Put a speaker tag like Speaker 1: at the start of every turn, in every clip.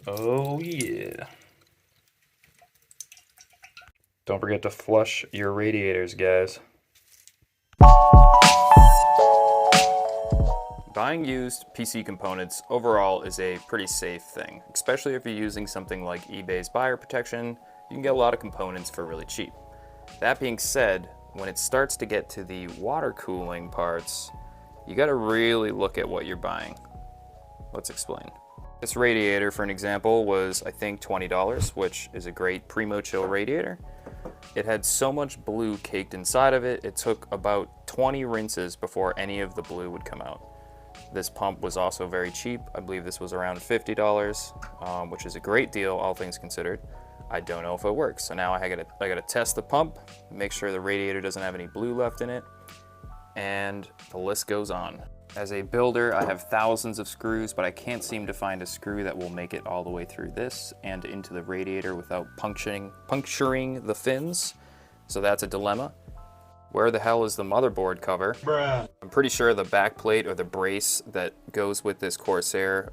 Speaker 1: Oh yeah. Don't forget to flush your radiators, guys. Buying used PC components overall is a pretty safe thing, especially if you're using something like eBay's buyer protection. You can get a lot of components for really cheap. That being said, when it starts to get to the water cooling parts, you gotta really look at what you're buying. Let's explain. This radiator, for an example, was I think $20, which is a great Primo Chill radiator. It had so much blue caked inside of it, it took about 20 rinses before any of the blue would come out. This pump was also very cheap. I believe this was around $50, which is a great deal, all things considered. I don't know if it works, so now I gotta test the pump, make sure the radiator doesn't have any blue left in it, and the list goes on. As a builder, I have thousands of screws, but I can't seem to find a screw that will make it all the way through this and into the radiator without puncturing the fins. So that's a dilemma. Where the hell is the motherboard cover? Bruh. I'm pretty sure the back plate or the brace that goes with this Corsair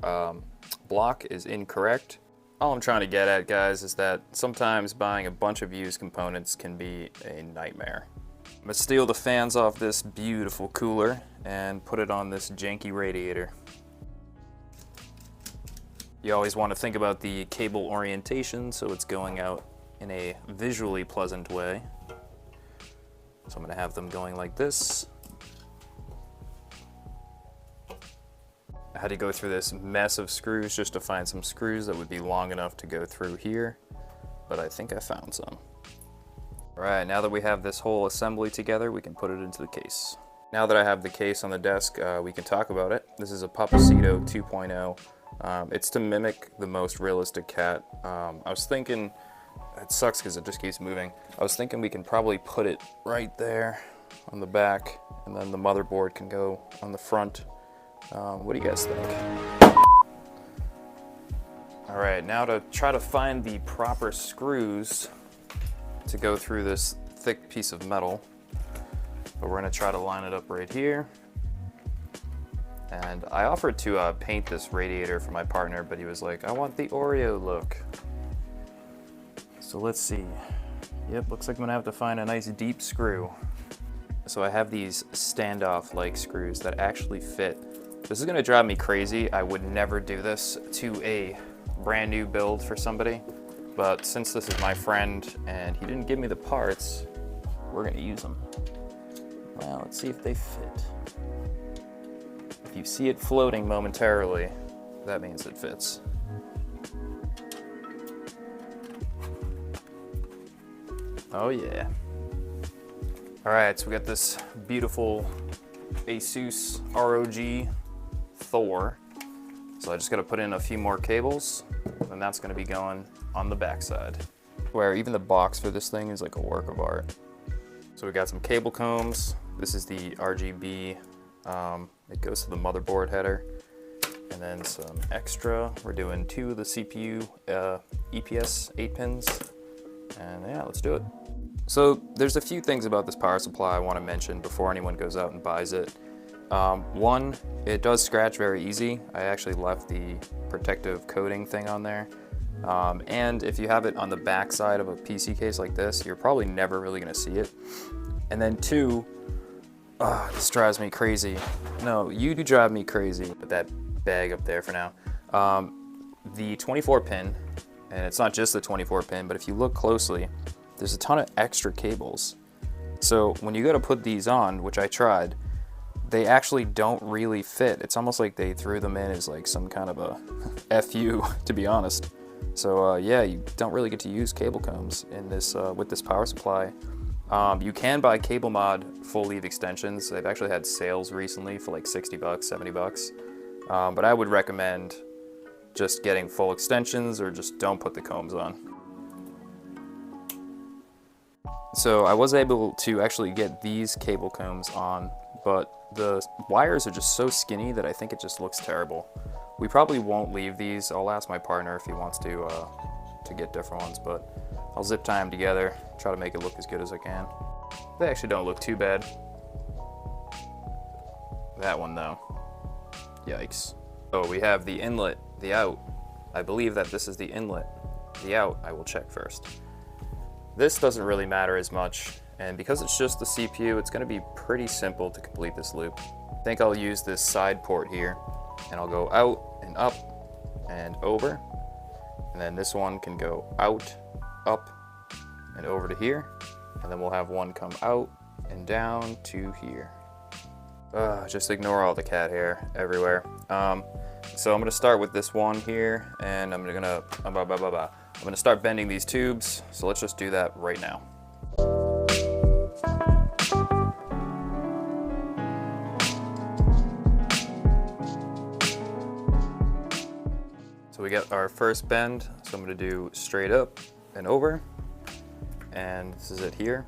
Speaker 1: block is incorrect. All I'm trying to get at, guys, is that sometimes buying a bunch of used components can be a nightmare. I'm gonna steal the fans off this beautiful cooler and put it on this janky radiator. You always want to think about the cable orientation so it's going out in a visually pleasant way. So I'm gonna have them going like this. I had to go through this mess of screws just to find some screws that would be long enough to go through here, but I think I found some. All right, now that we have this whole assembly together, we can put it into the case. Now that I have the case on the desk, we can talk about it. This is a Papacito 2.0. It's to mimic the most realistic cat. I was thinking, it sucks because it just keeps moving. I was thinking we can probably put it right there on the back, and then the motherboard can go on the front. What do you guys think? All right, now to try to find the proper screws to go through this thick piece of metal. But we're gonna try to line it up right here. And I offered to paint this radiator for my partner, but he was like, I want the Oreo look. So let's see. Yep, looks like I'm gonna have to find a nice deep screw. So I have these standoff-like screws that actually fit. This is gonna drive me crazy. I would never do this to a brand new build for somebody. But since this is my friend and he didn't give me the parts, we're gonna use them. Well, let's see if they fit. If you see it floating momentarily, that means it fits. Oh yeah. All right, so we got this beautiful Asus ROG Thor. So I just gotta put in a few more cables, and that's gonna be going on the backside, where even the box for this thing is like a work of art. So we got some cable combs. This is the RGB. It goes to the motherboard header. And then some extra. We're doing 2 of the CPU EPS 8 pins. And yeah, let's do it. So there's a few things about this power supply I want to mention before anyone goes out and buys it. One, it does scratch very easy. I actually left the protective coating thing on there. And if you have it on the back side of a PC case like this, you're probably never really gonna see it. And then 2, this drives me crazy. No, you do drive me crazy. Put that bag up there for now. The 24 pin, and it's not just the 24 pin, but if you look closely, there's a ton of extra cables. So when you go to put these on, which I tried, they actually don't really fit. It's almost like they threw them in as like some kind of a FU, to be honest. So yeah, you don't really get to use cable combs in this with this power supply. You can buy Cable Mod full lead extensions. They've actually had sales recently for like 60 bucks, 70 bucks. But I would recommend just getting full extensions or just don't put the combs on. So I was able to actually get these cable combs on, but the wires are just so skinny that I think it just looks terrible. We probably won't leave these. I'll ask my partner if he wants to get different ones, but I'll zip tie them together, try to make it look as good as I can. They actually don't look too bad. That one though, yikes. So we have the inlet, the out, I believe that this is the inlet. The out, I will check first. This doesn't really matter as much, and because it's just the CPU, it's going to be pretty simple to complete this loop. I think I'll use this side port here, and I'll go out and up and over, and then this one can go out, up, and over to here, and then we'll have one come out and down to here. Just ignore all the cat hair everywhere. So I'm gonna start with this one here, and I'm gonna start bending these tubes. So let's just do that right now. So we got our first bend. So I'm gonna do straight up and over, and this is it here.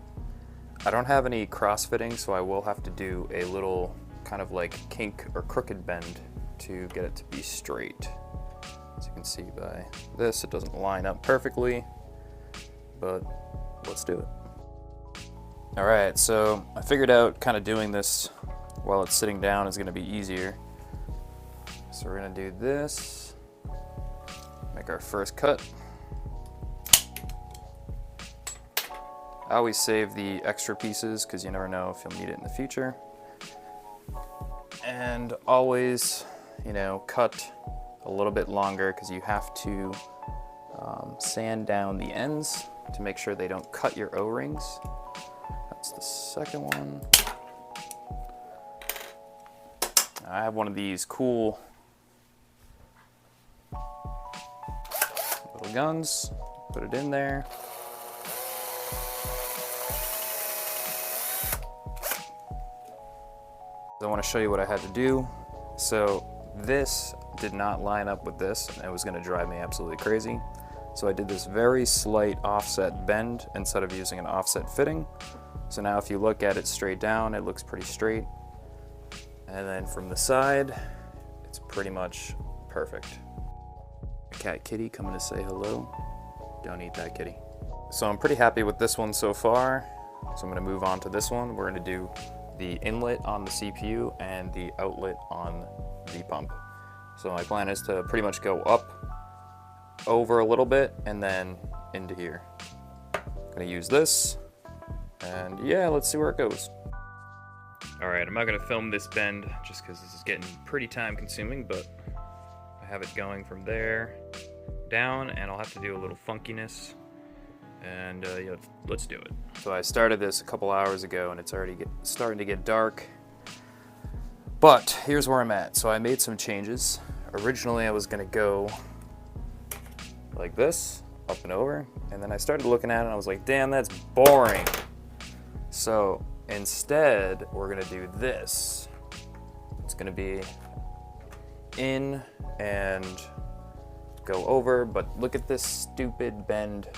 Speaker 1: I don't have any cross fitting, so I will have to do a little kind of like kink or crooked bend to get it to be straight. As you can see by this, it doesn't line up perfectly, but let's do it. All right, so I figured out kind of doing this while it's sitting down is gonna be easier. So we're gonna do this, make our first cut. I always save the extra pieces because you never know if you'll need it in the future. And always, you know, cut a little bit longer because you have to sand down the ends to make sure they don't cut your O-rings. That's the second one. I have one of these cool little guns. Put it in there. I want to show you what I had to do. So this did not line up with this, and it was going to drive me absolutely crazy. So I did this very slight offset bend instead of using an offset fitting. So now if you look at it straight down, it looks pretty straight. And then from the side, it's pretty much perfect. Cat kitty coming to say hello. Don't eat that kitty. So I'm pretty happy with this one so far. So I'm going to move on to this one. We're going to do the inlet on the CPU and the outlet on the pump. So my plan is to pretty much go up, over a little bit, and then into here. I'm gonna use this, and yeah, let's see where it goes. All right, I'm not gonna film this bend just because this is getting pretty time consuming, but I have it going from there down, and I'll have to do a little funkiness. And yeah, let's do it. So I started this a couple hours ago, and it's already starting to get dark. But here's where I'm at. So I made some changes. Originally, I was gonna go like this, up and over, and then I started looking at it, and I was like, damn, that's boring. So instead, we're gonna do this. It's gonna be in and go over, but look at this stupid bend.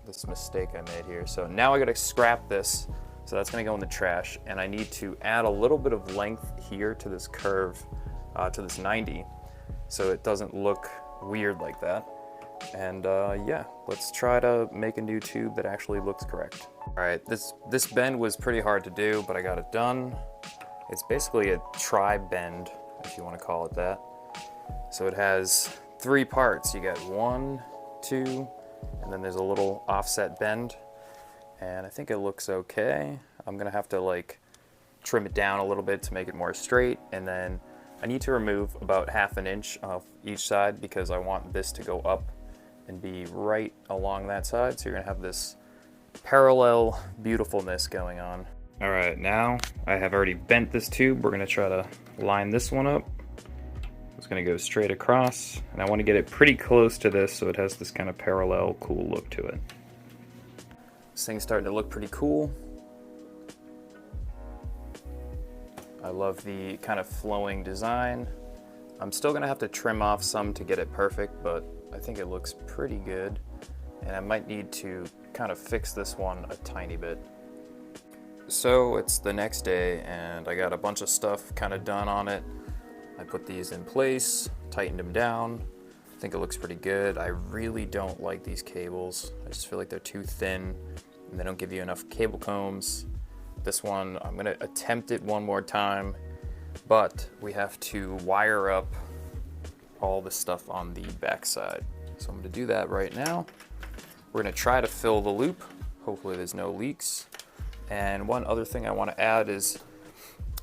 Speaker 1: This mistake I made here. So now I gotta scrap this, so that's gonna go in the trash, and I need to add a little bit of length here to this curve, to this 90, so it doesn't look weird like that. And yeah, let's try to make a new tube that actually looks correct. All right, this bend was pretty hard to do, but I got it done. It's basically a tri-bend, if you wanna call it that. So it has 3 parts. You got 1, 2, and then there's a little offset bend, and I think it looks okay. I'm gonna have to like trim it down a little bit to make it more straight, and then I need to remove about 1/2 inch off each side because I want this to go up and be right along that side, so you're gonna have this parallel beautifulness going on. All right, now I have already bent this tube. We're gonna try to line this one up. It's gonna go straight across, and I want to get it pretty close to this so it has this kind of parallel, cool look to it. This thing's starting to look pretty cool. I love the kind of flowing design. I'm still gonna have to trim off some to get it perfect, but I think it looks pretty good. And I might need to kind of fix this one a tiny bit. So it's the next day, and I got a bunch of stuff kind of done on it. I put these in place, tightened them down. I think it looks pretty good. I really don't like these cables. I just feel like they're too thin and they don't give you enough cable combs. This one, I'm gonna attempt it one more time, but we have to wire up all the stuff on the back side. So I'm gonna do that right now. We're gonna try to fill the loop. Hopefully there's no leaks. And one other thing I wanna add is,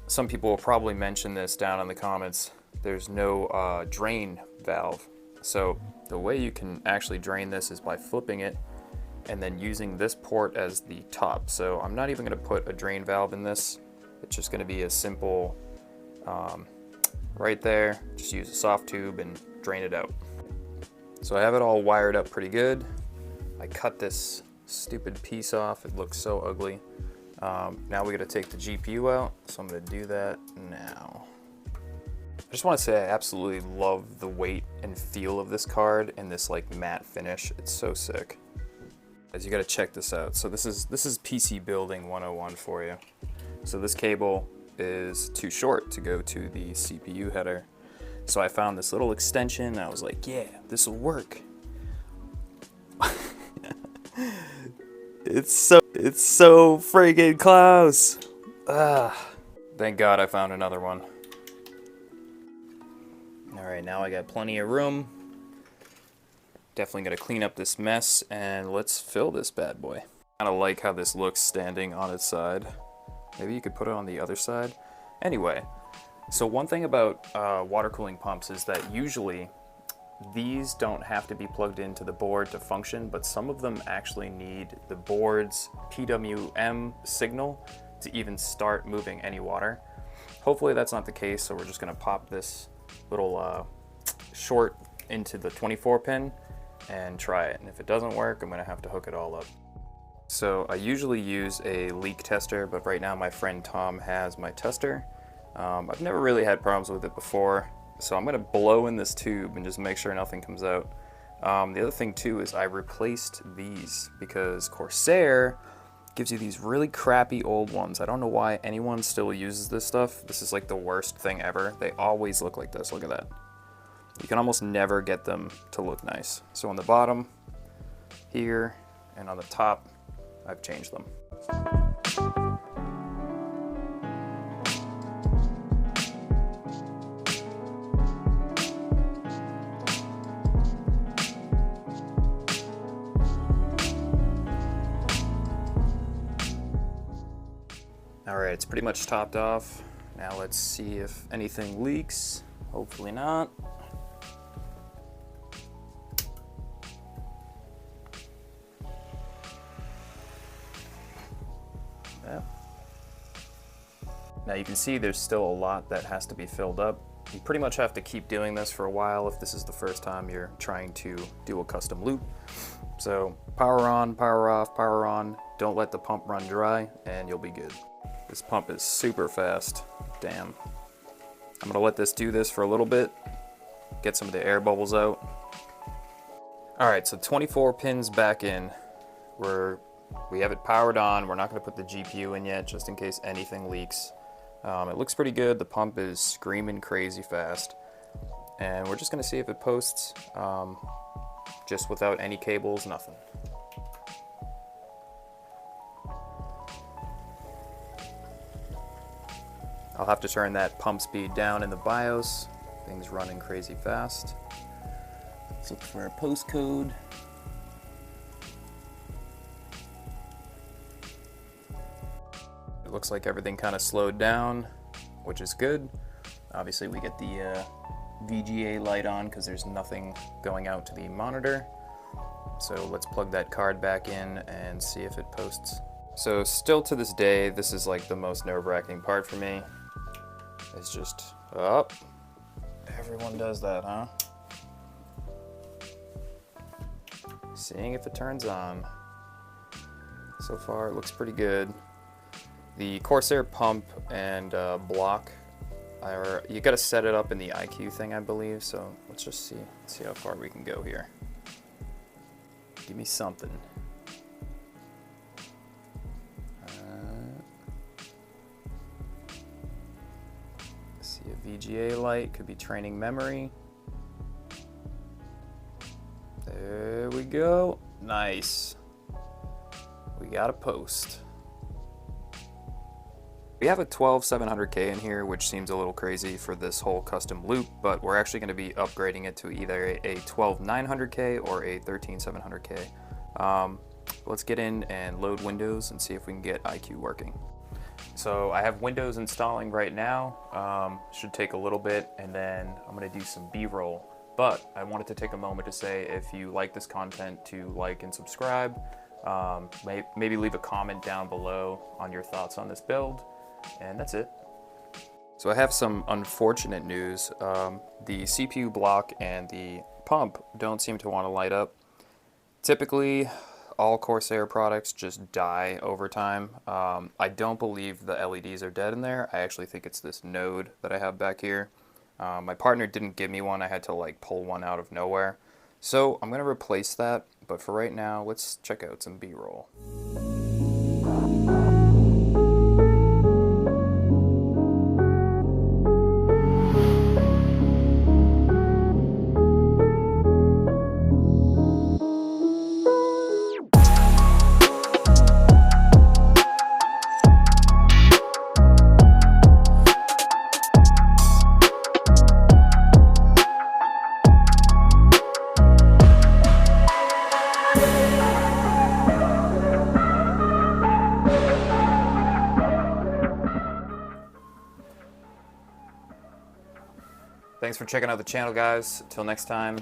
Speaker 1: some people will probably mention this down in the comments, there's no drain valve. So the way you can actually drain this is by flipping it and then using this port as the top. So I'm not even gonna put a drain valve in this. It's just gonna be a simple, right there, just use a soft tube and drain it out. So I have it all wired up pretty good. I cut this stupid piece off, it looks so ugly. Now we gotta take the GPU out, so I'm gonna do that now. I just wanna say I absolutely love the weight and feel of this card and this like matte finish. It's so sick. As you gotta check this out. So this is PC building 101 for you. So this cable is too short to go to the CPU header. So I found this little extension and I was like, yeah, this will work. It's so friggin' close. Thank God I found another one. All right, now I got plenty of room. Definitely gonna clean up this mess and let's fill this bad boy. Kinda like how this looks standing on its side. Maybe you could put it on the other side. Anyway, so one thing about water cooling pumps is that usually these don't have to be plugged into the board to function, but some of them actually need the board's PWM signal to even start moving any water. Hopefully that's not the case, so we're just gonna pop this little short into the 24 pin and try it. And if it doesn't work, I'm gonna have to hook it all up. So I usually use a leak tester, but right now my friend Tom has my tester. I've never really had problems with it before. So I'm gonna blow in this tube and just make sure nothing comes out. The other thing too is I replaced these because Corsair gives you these really crappy old ones. I don't know why anyone still uses this stuff. This is like the worst thing ever. They always look like this, look at that. You can almost never get them to look nice. So on the bottom, here, and on the top, I've changed them. All right, it's pretty much topped off. Now let's see if anything leaks. Hopefully not. Yeah. Now you can see there's still a lot that has to be filled up. You pretty much have to keep doing this for a while if this is the first time you're trying to do a custom loop. So power on, power off, power on. Don't let the pump run dry and you'll be good. This pump is super fast, damn. I'm gonna let this do this for a little bit, get some of the air bubbles out. All right, so 24 pins back in. We have it powered on. We're not gonna put the GPU in yet, just in case anything leaks. It looks pretty good. The pump is screaming crazy fast. And we're just gonna see if it posts, just without any cables, nothing. I'll have to turn that pump speed down in the BIOS. Things running crazy fast. Let's look for our postcode. It looks like everything kind of slowed down, which is good. Obviously we get the VGA light on because there's nothing going out to the monitor. So let's plug that card back in and see if it posts. So still to this day, this is like the most nerve-wracking part for me. It's just up. Everyone does that, huh? Seeing if it turns on. So far, it looks pretty good. The Corsair pump and block, you gotta set it up in the IQ thing, I believe. So let's just see. Let's see how far we can go here. Give me something. See a VGA light, could be training memory. There we go. Nice. We got a post. We have a 12700K in here, which seems a little crazy for this whole custom loop, but we're actually going to be upgrading it to either a 12900K or a 13700K. Let's get in and load Windows and see if we can get IQ working. So I have Windows installing right now. Should take a little bit, and then I'm going to do some B-roll. But I wanted to take a moment to say, if you like this content, to like and subscribe. Maybe leave a comment down below on your thoughts on this build. And that's it. So I have some unfortunate news. The CPU block and the pump don't seem to want to light up. Typically, all Corsair products just die over time. I don't believe the LEDs are dead in there. I actually think it's this node that I have back here. My partner didn't give me one. I had to like pull one out of nowhere. So I'm going to replace that. But for right now, let's check out some B-roll. Thanks for checking out the channel, guys. Until next time,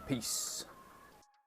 Speaker 1: peace.